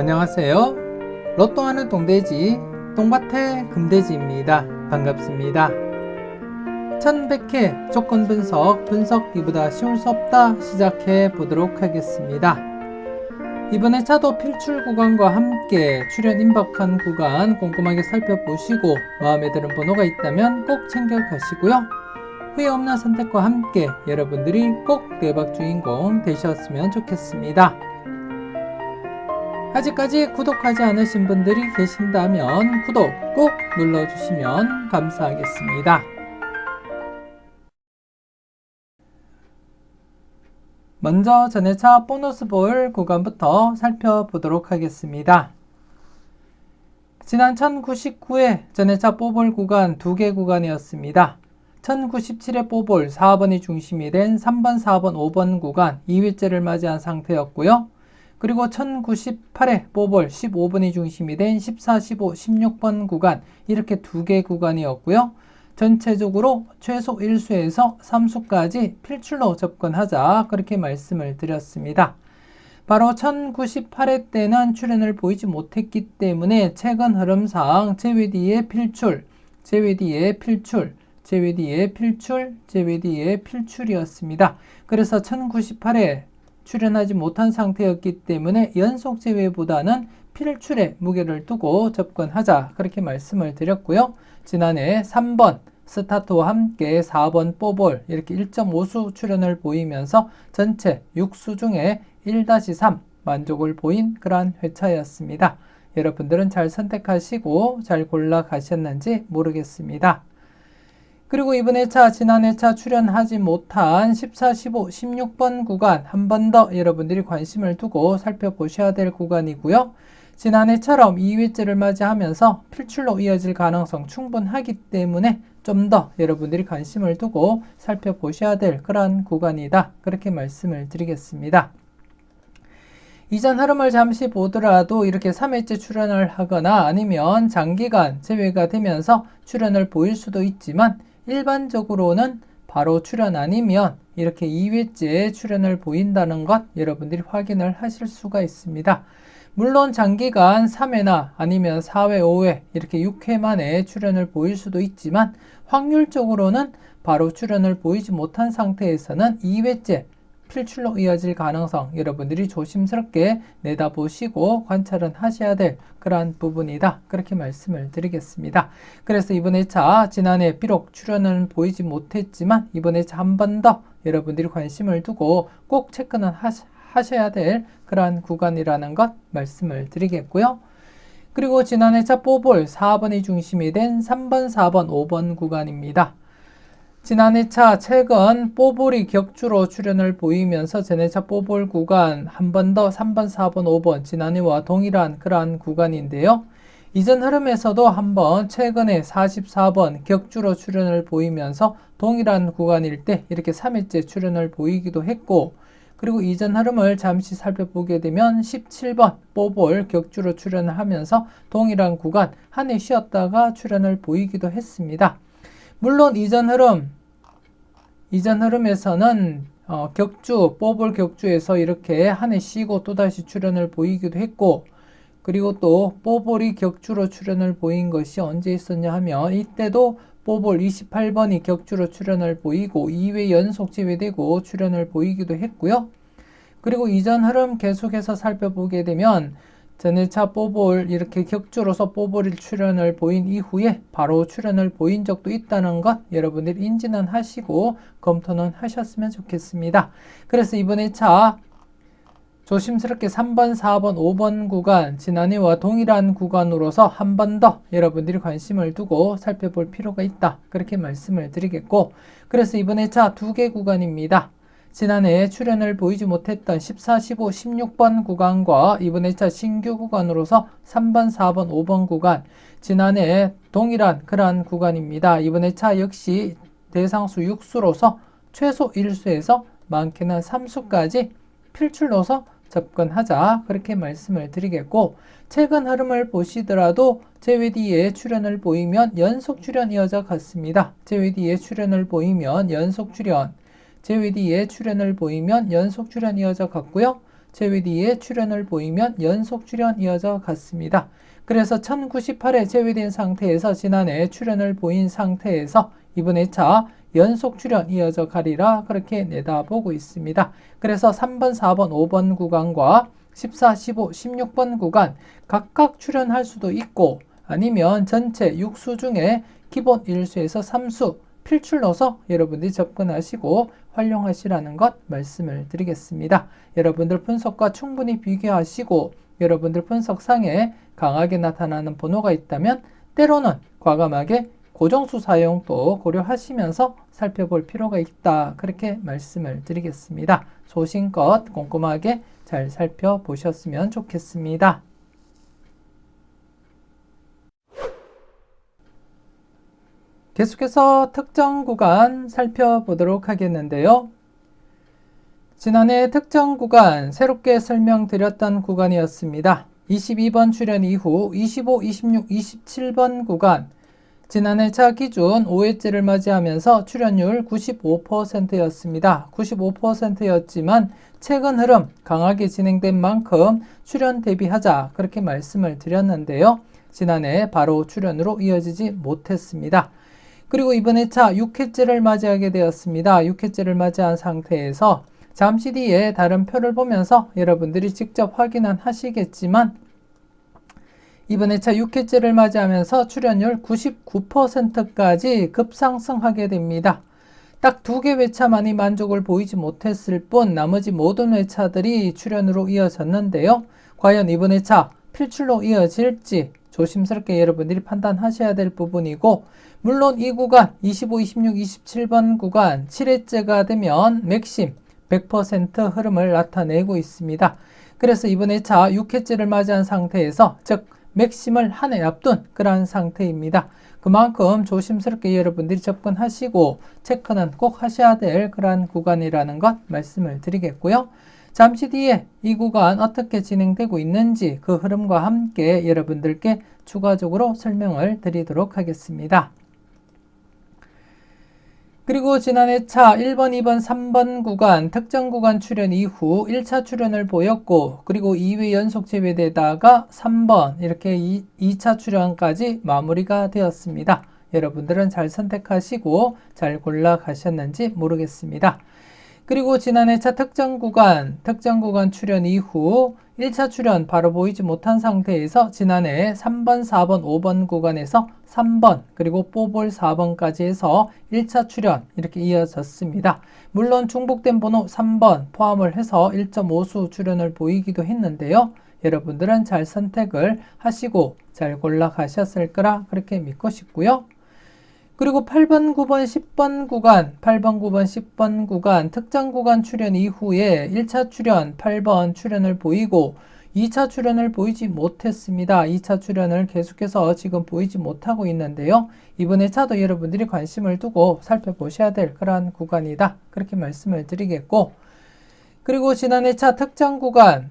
안녕하세요. 로또하는 동돼지 똥밭의 금돼지입니다. 반갑습니다. 1100회 조건 분석이보다 쉬울 수 없다 시작해 보도록 하겠습니다. 이번에 차도 필출 구간과 함께 출연 임박한 구간 꼼꼼하게 살펴보시고 마음에 드는 번호가 있다면 꼭 챙겨가시고요. 후회 없는 선택과 함께 여러분들이 꼭 대박 주인공 되셨으면 좋겠습니다. 아직까지 구독하지 않으신 분들이 계신다면 구독 꼭 눌러주시면 감사하겠습니다. 먼저 전회차 보너스 볼 구간부터 살펴보도록 하겠습니다. 지난 1099회 전회차 뽀볼 구간 2개 구간이었습니다. 1097회 뽀볼 4번이 중심이 된 3번, 4번, 5번 구간 2회째를 맞이한 상태였고요. 그리고 1098회 뽀볼 15번이 중심이 된 14, 15, 16번 구간 이렇게 2개 구간이었고요. 전체적으로 최소 1수에서 3수까지 필출로 접근하자 그렇게 말씀을 드렸습니다. 바로 1098회 때는 출연을 보이지 못했기 때문에 최근 흐름상 제외 뒤에 필출, 제외 뒤에 필출, 제외 뒤에 필출, 제외 뒤에 필출이었습니다. 그래서 1098회 출연하지 못한 상태였기 때문에 연속 제외보다는 필출에 무게를 두고 접근하자 그렇게 말씀을 드렸고요. 지난해 3번 스타트와 함께 4번 뽀볼 이렇게 1.5수 출연을 보이면서 전체 6수 중에 1-3 만족을 보인 그러한 회차였습니다. 여러분들은 잘 선택하시고 잘 골라 가셨는지 모르겠습니다. 그리고 이번 회차, 지난 회차 출연하지 못한 14, 15, 16번 구간 한 번 더 여러분들이 관심을 두고 살펴보셔야 될 구간이고요. 지난 해처럼 2회째를 맞이하면서 필출로 이어질 가능성 충분하기 때문에 좀 더 여러분들이 관심을 두고 살펴보셔야 될 그런 구간이다. 그렇게 말씀을 드리겠습니다. 이전 흐름을 잠시 보더라도 이렇게 3회째 출연을 하거나 아니면 장기간 제외가 되면서 출연을 보일 수도 있지만 일반적으로는 바로 출연 아니면 이렇게 2회째 출연을 보인다는 것 여러분들이 확인을 하실 수가 있습니다. 물론 장기간 3회나 아니면 4회, 5회 이렇게 6회 만에 출연을 보일 수도 있지만 확률적으로는 바로 출연을 보이지 못한 상태에서는 2회째 필출로 이어질 가능성 여러분들이 조심스럽게 내다보시고 관찰은 하셔야 될 그러한 부분이다. 그렇게 말씀을 드리겠습니다. 그래서 이번 회차 지난해 비록 출연은 보이지 못했지만 이번 회차 한 번 더 여러분들이 관심을 두고 꼭 체크는 하셔야 될 그러한 구간이라는 것 말씀을 드리겠고요. 그리고 지난 회차 뽀볼 4번이 중심이 된 3번, 4번, 5번 구간입니다. 지난 회차 최근 뽀볼이 격주로 출연을 보이면서 전회차 뽀볼 구간 한 번 더 3번, 4번, 5번 지난해와 동일한 그러한 구간인데요. 이전 흐름에서도 한번 최근에 44번 격주로 출연을 보이면서 동일한 구간일 때 이렇게 3회째 출연을 보이기도 했고 그리고 이전 흐름을 잠시 살펴보게 되면 17번 뽀볼 격주로 출연을 하면서 동일한 구간 한 해 쉬었다가 출연을 보이기도 했습니다. 물론 이전 흐름에서는 뽀볼 격주에서 이렇게 한 해 쉬고 또다시 출연을 보이기도 했고 그리고 또 뽀볼이 격주로 출연을 보인 것이 언제 있었냐 하면 이때도 뽀볼 28번이 격주로 출연을 보이고 2회 연속 제외되고 출연을 보이기도 했고요. 그리고 이전 흐름 계속해서 살펴보게 되면 전회차 뽀볼 이렇게 격주로서 뽀볼이 출연을 보인 이후에 바로 출연을 보인 적도 있다는 것 여러분들이 인지는 하시고 검토는 하셨으면 좋겠습니다. 그래서 이번 회차 조심스럽게 3번, 4번, 5번 구간 지난해와 동일한 구간으로서 한 번 더 여러분들이 관심을 두고 살펴볼 필요가 있다. 그렇게 말씀을 드리겠고 그래서 이번 회차 2개 구간입니다. 지난해 출연을 보이지 못했던 14, 15, 16번 구간과 이번 회차 신규 구간으로서 3번, 4번, 5번 구간 지난해 동일한 그러한 구간입니다. 이번 회차 역시 대상수 6수로서 최소 1수에서 많게는 3수까지 필출로서 접근하자 그렇게 말씀을 드리겠고 최근 흐름을 보시더라도 제외 뒤에 출연을 보이면 연속 출연 이어져 갔습니다. 제외 뒤에 출연을 보이면 연속 출연 제외 뒤에 출연을 보이면 연속 출연 이어져 갔고요. 제외 뒤에 출현을 보이면 연속 출현 이어져 갔습니다. 그래서 1098에 제외된 상태에서 지난해 출현을 보인 상태에서 이번 회차 연속 출현 이어져 가리라 그렇게 내다보고 있습니다. 그래서 3번, 4번, 5번 구간과 14, 15, 16번 구간 각각 출현할 수도 있고 아니면 전체 6수 중에 기본 1수에서 3수 필출 넣어서 여러분들이 접근하시고 활용하시라는 것 말씀을 드리겠습니다. 여러분들 분석과 충분히 비교하시고 여러분들 분석상에 강하게 나타나는 번호가 있다면 때로는 과감하게 고정수 사용도 고려하시면서 살펴볼 필요가 있다. 그렇게 말씀을 드리겠습니다. 소신껏 꼼꼼하게 잘 살펴보셨으면 좋겠습니다. 계속해서 특정 구간 살펴보도록 하겠는데요. 지난해 특정 구간 새롭게 설명드렸던 구간이었습니다. 22번 출현 이후 25, 26, 27번 구간 지난해 차 기준 5회째를 맞이하면서 출현율 95%였습니다. 95%였지만 최근 흐름 강하게 진행된 만큼 출현 대비하자 그렇게 말씀을 드렸는데요. 지난해 바로 출현으로 이어지지 못했습니다. 그리고 이번 회차 6회째를 맞이하게 되었습니다. 6회째를 맞이한 상태에서 잠시 뒤에 다른 표를 보면서 여러분들이 직접 확인은 하시겠지만 이번 회차 6회째를 맞이하면서 출현율 99%까지 급상승하게 됩니다. 딱 2개 회차만이 만족을 보이지 못했을 뿐 나머지 모든 회차들이 출현으로 이어졌는데요. 과연 이번 회차 필출로 이어질지 조심스럽게 여러분들이 판단하셔야 될 부분이고 물론 이 구간 25, 26, 27번 구간 7회째가 되면 맥심 100% 흐름을 나타내고 있습니다. 그래서 이번 회차 6회째를 맞이한 상태에서 즉 맥심을 한 해 앞둔 그러한 상태입니다. 그만큼 조심스럽게 여러분들이 접근하시고 체크는 꼭 하셔야 될 그러한 구간이라는 것 말씀을 드리겠고요. 잠시 뒤에 이 구간 어떻게 진행되고 있는지 그 흐름과 함께 여러분들께 추가적으로 설명을 드리도록 하겠습니다. 그리고 지난 회차 1번, 2번, 3번 구간 특정 구간 출현 이후 1차 출현을 보였고 그리고 2회 연속 제외되다가 3번 이렇게 2차 출현까지 마무리가 되었습니다. 여러분들은 잘 선택하시고 잘 골라 가셨는지 모르겠습니다. 그리고 지난 회차 특정 구간 출현 이후 1차 출현 바로 보이지 못한 상태에서 지난해 3번, 4번, 5번 구간에서 3번 그리고 뽀볼 4번까지 해서 1차 출현 이렇게 이어졌습니다. 물론 중복된 번호 3번 포함을 해서 1.5수 출현을 보이기도 했는데요. 여러분들은 잘 선택을 하시고 잘 골라 가셨을 거라 그렇게 믿고 싶고요. 그리고 8번, 9번, 10번 구간, 8번, 9번, 10번 구간 특정 구간 출현 이후에 1차 출현 8번 출현을 보이고 2차 출현을 보이지 못했습니다. 2차 출현을 계속해서 지금 보이지 못하고 있는데요. 이번 회차도 여러분들이 관심을 두고 살펴보셔야 될 그러한 구간이다. 그렇게 말씀을 드리겠고 그리고 지난 회차 특정 구간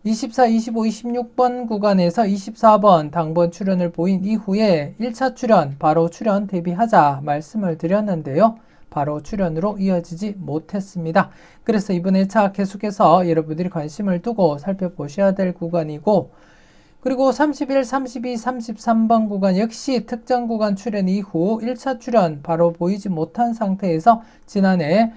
24, 25, 26번 구간에서 24번 당번 출현을 보인 이후에 1차 출현, 바로 출현 대비하자 말씀을 드렸는데요. 바로 출현으로 이어지지 못했습니다. 그래서 이번 회차 계속해서 여러분들이 관심을 두고 살펴보셔야 될 구간이고 그리고 31, 32, 33번 구간 역시 특정 구간 출현 이후 1차 출현 바로 보이지 못한 상태에서 지난해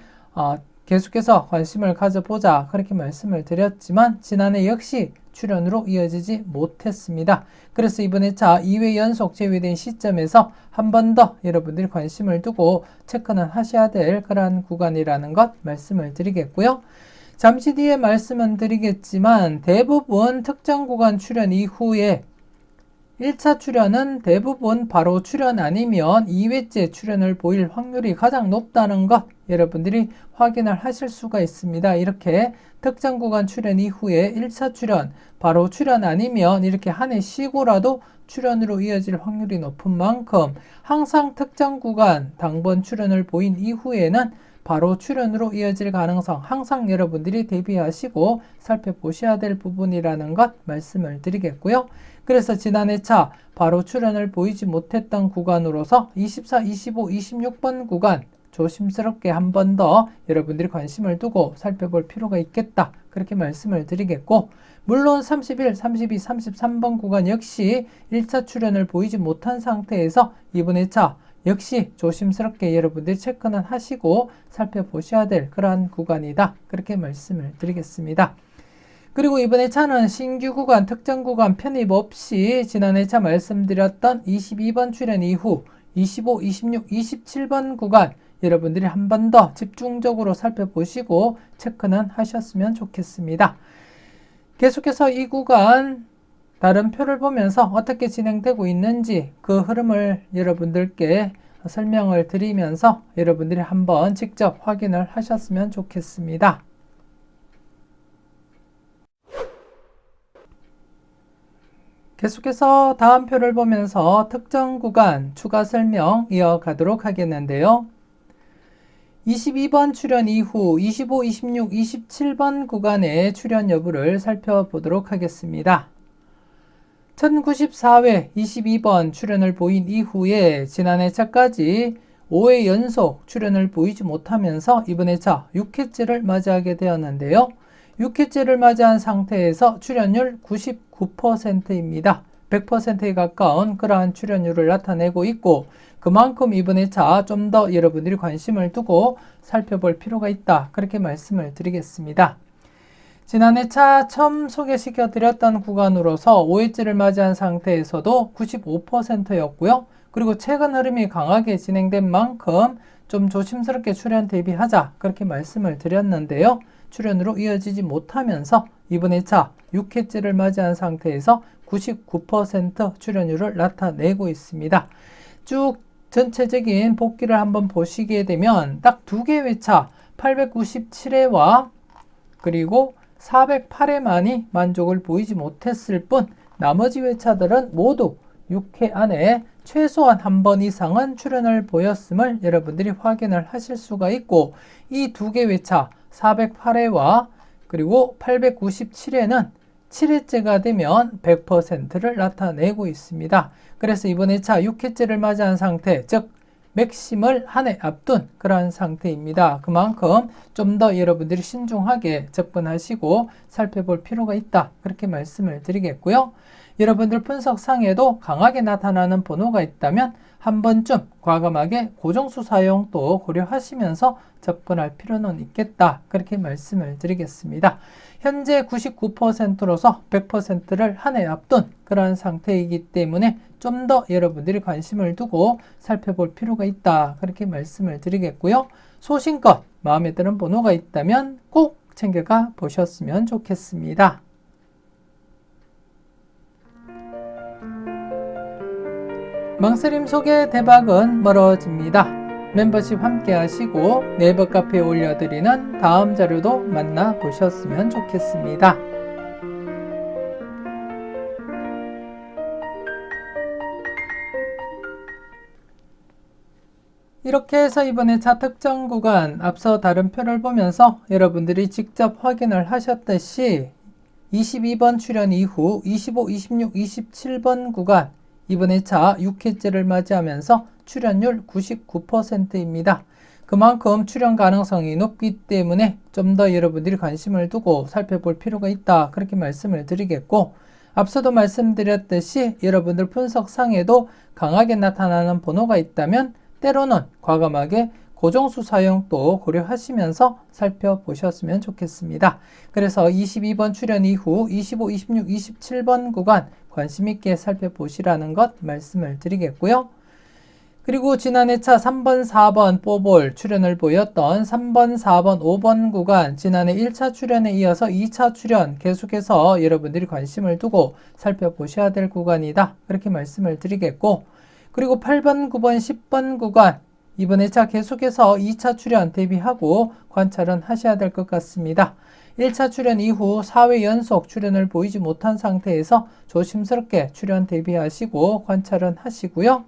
계속해서 관심을 가져보자 그렇게 말씀을 드렸지만 지난해 역시 출현으로 이어지지 못했습니다. 그래서 이번 회차 2회 연속 제외된 시점에서 한 번 더 여러분들이 관심을 두고 체크는 하셔야 될 그러한 구간이라는 것 말씀을 드리겠고요. 잠시 뒤에 말씀은 드리겠지만 대부분 특정 구간 출현 이후에 1차 출현은 대부분 바로 출현 아니면 2회째 출현을 보일 확률이 가장 높다는 것 여러분들이 확인을 하실 수가 있습니다. 이렇게 특정 구간 출현 이후에 1차 출현, 바로 출현 아니면 이렇게 한 해 쉬고라도 출현으로 이어질 확률이 높은 만큼 항상 특정 구간 당번 출현을 보인 이후에는 바로 출현으로 이어질 가능성 항상 여러분들이 대비하시고 살펴보셔야 될 부분이라는 것 말씀을 드리겠고요. 그래서 지난 회차 바로 출현을 보이지 못했던 구간으로서 24, 25, 26번 구간 조심스럽게 한 번 더 여러분들이 관심을 두고 살펴볼 필요가 있겠다. 그렇게 말씀을 드리겠고, 물론 31, 32, 33번 구간 역시 1차 출현을 보이지 못한 상태에서 이번 회차 역시 조심스럽게 여러분들이 체크는 하시고 살펴보셔야 될 그러한 구간이다. 그렇게 말씀을 드리겠습니다. 그리고 이번 회차는 신규 구간, 특정 구간 편입 없이 지난 회차 말씀드렸던 22번 출현 이후 25, 26, 27번 구간 여러분들이 한 번 더 집중적으로 살펴보시고 체크는 하셨으면 좋겠습니다. 계속해서 이 구간 다른 표를 보면서 어떻게 진행되고 있는지 그 흐름을 여러분들께 설명을 드리면서 여러분들이 한번 직접 확인을 하셨으면 좋겠습니다. 계속해서 다음 표를 보면서 특정 구간 추가 설명 이어가도록 하겠는데요. 22번 출현 이후 25, 26, 27번 구간의 출현 여부를 살펴보도록 하겠습니다. 1094회 22번 출현을 보인 이후에 지난 회차까지 5회 연속 출현을 보이지 못하면서 이번 회차 6회째를 맞이하게 되었는데요. 6회째를 맞이한 상태에서 출현율 99%입니다. 100%에 가까운 그러한 출현율을 나타내고 있고, 그만큼 이번 회차 좀 더 여러분들이 관심을 두고 살펴볼 필요가 있다. 그렇게 말씀을 드리겠습니다. 지난 회차 처음 소개시켜 드렸던 구간으로서 5회째를 맞이한 상태에서도 95%였고요. 그리고 최근 흐름이 강하게 진행된 만큼 좀 조심스럽게 출현 대비하자. 그렇게 말씀을 드렸는데요. 출현으로 이어지지 못하면서 이번 회차 6회째를 맞이한 상태에서 99% 출현율을 나타내고 있습니다. 쭉 전체적인 복기를 한번 보시게 되면 딱 두 개 회차 897회와 그리고 408회만이 만족을 보이지 못했을 뿐 나머지 회차들은 모두 6회 안에 최소한 한 번 이상은 출현을 보였음을 여러분들이 확인을 하실 수가 있고, 이 두 개 회차 408회와 그리고 897회는 7회째가 되면 100%를 나타내고 있습니다. 그래서 이번 회차 6회째를 맞이한 상태, 즉 맥심을 한 해 앞둔 그러한 상태입니다. 그만큼 좀 더 여러분들이 신중하게 접근하시고 살펴볼 필요가 있다. 그렇게 말씀을 드리겠고요. 여러분들 분석상에도 강하게 나타나는 번호가 있다면 한 번쯤 과감하게 고정수 사용도 고려하시면서 접근할 필요는 있겠다. 그렇게 말씀을 드리겠습니다. 현재 99%로서 100%를 한 해 앞둔 그러한 상태이기 때문에 좀 더 여러분들이 관심을 두고 살펴볼 필요가 있다. 그렇게 말씀을 드리겠고요. 소신껏 마음에 드는 번호가 있다면 꼭 챙겨가 보셨으면 좋겠습니다. 망설임 속에 대박은 멀어집니다. 멤버십 함께 하시고 네이버 카페에 올려드리는 다음 자료도 만나보셨으면 좋겠습니다. 이렇게 해서 이번 회차 특정 구간 앞서 다른 표를 보면서 여러분들이 직접 확인을 하셨듯이 22번 출현 이후 25, 26, 27번 구간 이번 회차 6회째를 맞이하면서 출현율 99%입니다. 그만큼 출현 가능성이 높기 때문에 좀 더 여러분들이 관심을 두고 살펴볼 필요가 있다. 그렇게 말씀을 드리겠고, 앞서도 말씀드렸듯이 여러분들 분석상에도 강하게 나타나는 번호가 있다면 때로는 과감하게 고정수 사용도 고려하시면서 살펴보셨으면 좋겠습니다. 그래서 22번 출현 이후 25, 26, 27번 구간 관심 있게 살펴보시라는 것 말씀을 드리겠고요. 그리고 지난 회차 3번, 4번 뽀볼 출현을 보였던 3번, 4번, 5번 구간 지난해 1차 출현에 이어서 2차 출현 계속해서 여러분들이 관심을 두고 살펴보셔야 될 구간이다. 그렇게 말씀을 드리겠고, 그리고 8번, 9번, 10번 구간 이번 회차 계속해서 2차 출현 대비하고 관찰은 하셔야 될 것 같습니다. 1차 출현 이후 4회 연속 출현을 보이지 못한 상태에서 조심스럽게 출현 대비하시고 관찰은 하시고요.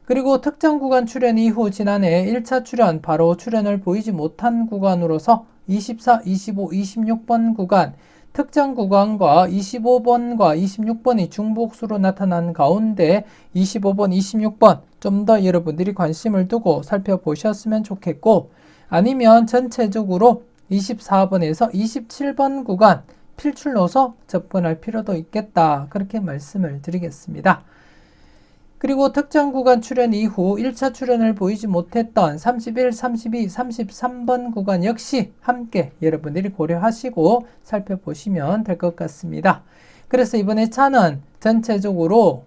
그리고 특정 구간 출현 이후 지난해 1차 출현 바로 출현을 보이지 못한 구간으로서 24, 25, 26번 구간 특정 구간과 25번과 26번이 중복수로 나타난 가운데 25번, 26번 좀 더 여러분들이 관심을 두고 살펴보셨으면 좋겠고, 아니면 전체적으로 24번에서 27번 구간 필출로서 접근할 필요도 있겠다. 그렇게 말씀을 드리겠습니다. 그리고 특정 구간 출현 이후 1차 출현을 보이지 못했던 31, 32, 33번 구간 역시 함께 여러분들이 고려하시고 살펴보시면 될 것 같습니다. 그래서 이번에 차는 전체적으로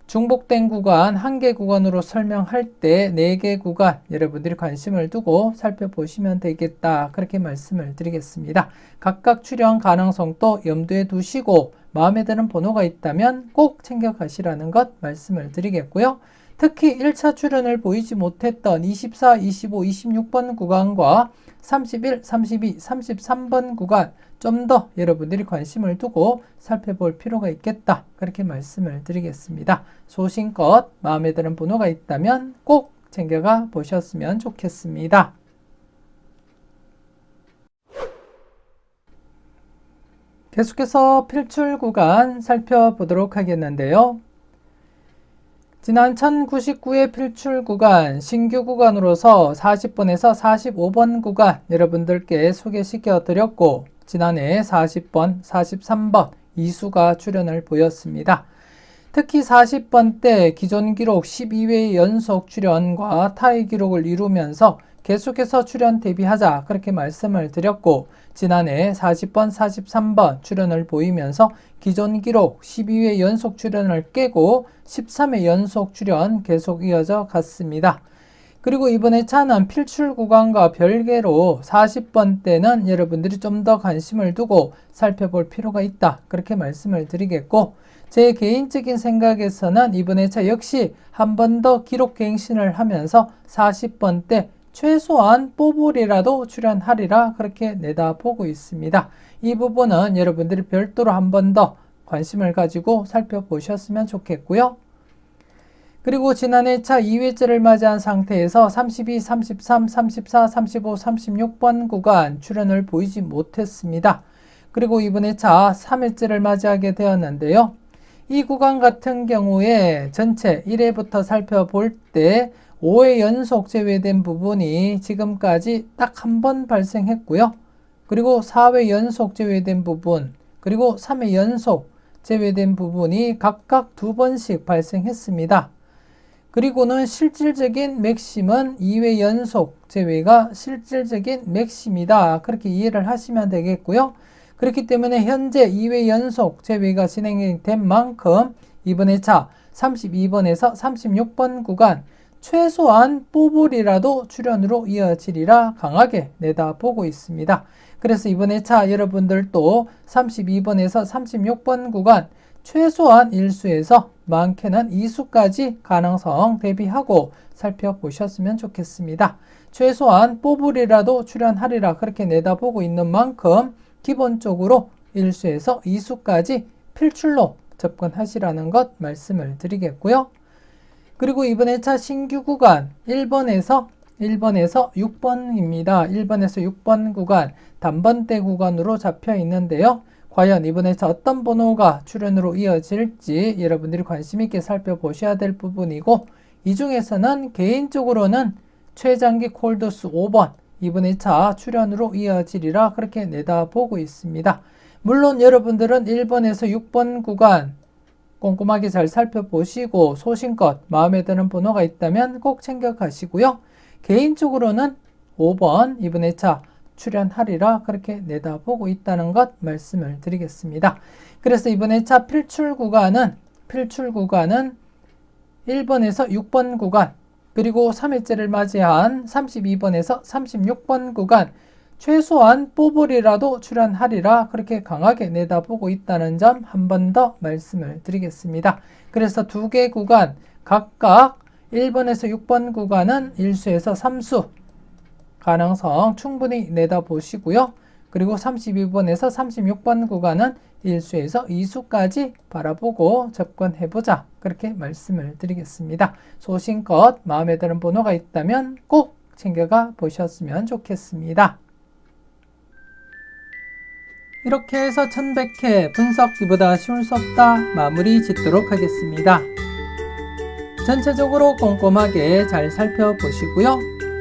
중복된 구간 1개 구간으로 설명할 때 4개 구간 여러분들이 관심을 두고 살펴보시면 되겠다. 그렇게 말씀을 드리겠습니다. 각각 출현 가능성도 염두에 두시고 마음에 드는 번호가 있다면 꼭 챙겨가시라는 것 말씀을 드리겠고요. 특히 1차 출현을 보이지 못했던 24, 25, 26번 구간과 31, 32, 33번 구간 좀 더 여러분들이 관심을 두고 살펴볼 필요가 있겠다. 그렇게 말씀을 드리겠습니다. 소신껏 마음에 드는 번호가 있다면 꼭 챙겨가 보셨으면 좋겠습니다. 계속해서 필출 구간 살펴보도록 하겠는데요. 지난 1099의 필출 구간, 신규 구간으로서 40번에서 45번 구간 여러분들께 소개시켜 드렸고, 지난해 40번, 43번 이수가 출현을 보였습니다. 특히 40번 때 기존 기록 12회 연속 출현과 타이 기록을 이루면서 계속해서 출현 대비하자 그렇게 말씀을 드렸고, 지난해 40번, 43번 출현을 보이면서 기존 기록 12회 연속 출현을 깨고 13회 연속 출현 계속 이어져 갔습니다. 그리고 이번에 차는 필출 구간과 별개로 40번 때는 여러분들이 좀 더 관심을 두고 살펴볼 필요가 있다. 그렇게 말씀을 드리겠고, 제 개인적인 생각에서는 이번에 차 역시 한 번 더 기록 갱신을 하면서 40번 때 최소한 뽀볼이라도 출현하리라 그렇게 내다보고 있습니다. 이 부분은 여러분들이 별도로 한 번 더 관심을 가지고 살펴보셨으면 좋겠고요. 그리고 지난해 차 2회째를 맞이한 상태에서 32, 33, 34, 35, 36번 구간 출현을 보이지 못했습니다. 그리고 이번에 차 3회째를 맞이하게 되었는데요. 이 구간 같은 경우에 전체 1회부터 살펴볼 때 5회 연속 제외된 부분이 지금까지 딱 한 번 발생했고요. 그리고 4회 연속 제외된 부분, 그리고 3회 연속 제외된 부분이 각각 2번씩 발생했습니다. 그리고는 실질적인 맥심은 2회 연속 제외가 실질적인 맥심이다. 그렇게 이해를 하시면 되겠고요. 그렇기 때문에 현재 2회 연속 제외가 진행이 된 만큼 이번에 차 32번에서 36번 구간 최소한 뽀볼이라도 출현으로 이어지리라 강하게 내다보고 있습니다. 그래서 이번에 차 여러분들도 32번에서 36번 구간 최소한 1수에서 많게는 2수까지 가능성 대비하고 살펴보셨으면 좋겠습니다. 최소한 뽀볼이라도 출현하리라 그렇게 내다보고 있는 만큼 기본적으로 1수에서 2수까지 필출로 접근하시라는 것 말씀을 드리겠고요. 그리고 이번에 차 신규 구간 1번에서 6번입니다. 1번에서 6번 구간 단번대 구간으로 잡혀 있는데요. 과연 이번에 차 어떤 번호가 출현으로 이어질지 여러분들이 관심 있게 살펴보셔야 될 부분이고, 이 중에서는 개인적으로는 최장기 콜드수 5번 이번에 차 출현으로 이어지리라 그렇게 내다보고 있습니다. 물론 여러분들은 1번에서 6번 구간 꼼꼼하게 잘 살펴보시고 소신껏 마음에 드는 번호가 있다면 꼭 챙겨가시고요. 개인적으로는 5번 이번에 차 출현하리라 그렇게 내다보고 있다는 것 말씀을 드리겠습니다. 그래서 이번에 차 필출 구간은 1번에서 6번 구간, 그리고 3회째를 맞이한 32번에서 36번 구간 최소한 뽀볼이라도 출현하리라 그렇게 강하게 내다보고 있다는 점 한 번 더 말씀을 드리겠습니다. 그래서 2개 구간 각각 1번에서 6번 구간은 1수에서 3수 가능성 충분히 내다보시고요. 그리고 32번에서 36번 구간은 1수에서 2수까지 바라보고 접근해보자 그렇게 말씀을 드리겠습니다. 소신껏 마음에 드는 번호가 있다면 꼭 챙겨가 보셨으면 좋겠습니다. 이렇게 해서 1100회 분석기보다 쉬울 수 없다 마무리 짓도록 하겠습니다. 전체적으로 꼼꼼하게 잘 살펴보시고요.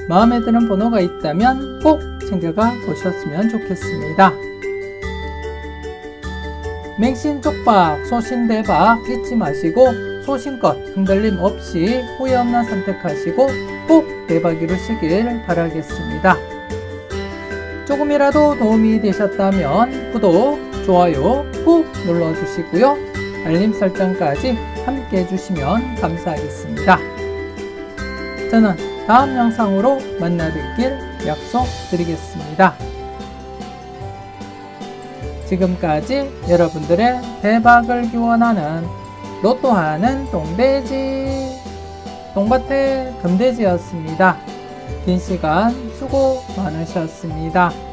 마음에 드는 번호가 있다면 꼭 챙겨가 보셨으면 좋겠습니다. 맹신족박, 소신대박 잊지 마시고 소신껏 흔들림 없이 후회 없는 선택하시고 꼭 대박 이루시길 바라겠습니다. 조금이라도 도움이 되셨다면 구독, 좋아요 꾹 눌러주시고요. 알림 설정까지 함께 해주시면 감사하겠습니다. 저는 다음 영상으로 만나 뵙길 약속드리겠습니다. 지금까지 여러분들의 대박을 기원하는 로또하는 똥돼지 똥밭의 금돼지였습니다. 긴 시간 수고 많으셨습니다.